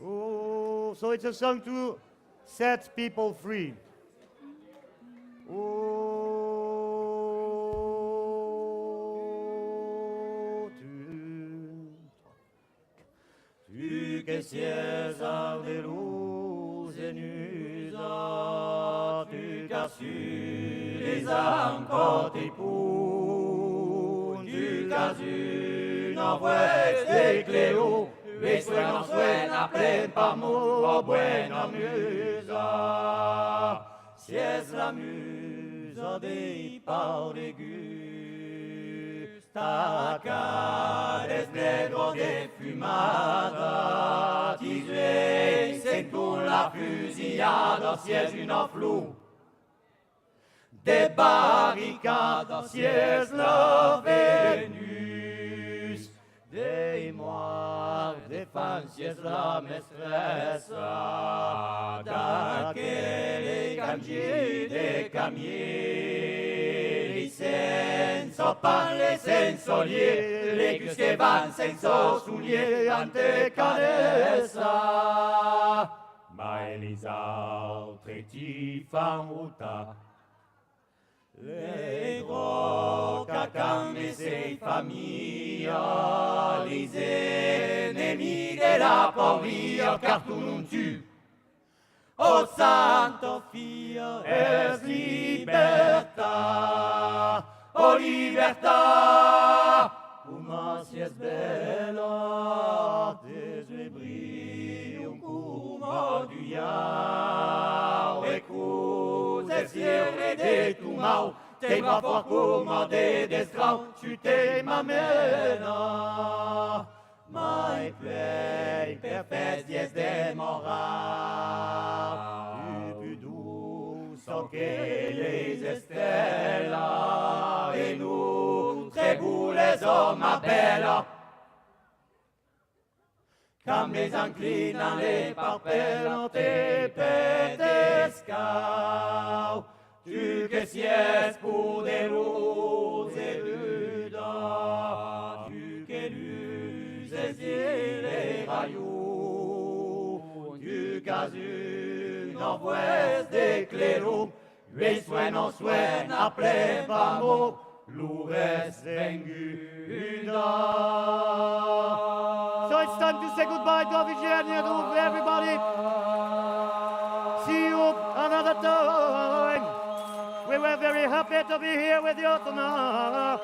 Oh, so it's a song to set people free. Oh, tu que sies de luz et nusa, tu qu'as su les âmes côté pour, tu qu'as une envoie des cléos, et suena plein par mot, buena musa, si es la musa des par ta cara negro de fumada, tisé, c'est pour la fusillade, si es une flou. Des barricades, si es la Vénus, des moires, des femmes, si es la maîtresse, d'aquel camgier, des camiers, senza palle, senza lier, les cus che van senza soulier, ante cadessa. Ma Elisautre ti fan ruta, les gros cacams et ses familles, les ennemis de la pauvre, car tout non tue. Oh Santo Fia, es libertà, oh libertà, uma si es bella, desebri como du iau, e cuse siere de tu mau, te va for como de destrau, tu te m'amena. My play perfect yes de moral, tu plus douce que les estelles, et nous très beaux les hommes appellent, comme les inclinants les parpellent et pétescaux, tu que sies pour des roses et ludas, tu que les rayos, du casu, n'envoie des cléros, et suena plein bamo, l'oures venguda. So it's time to say goodbye to Virginia, to everybody. See you another time. We were very happy to be here with you tonight.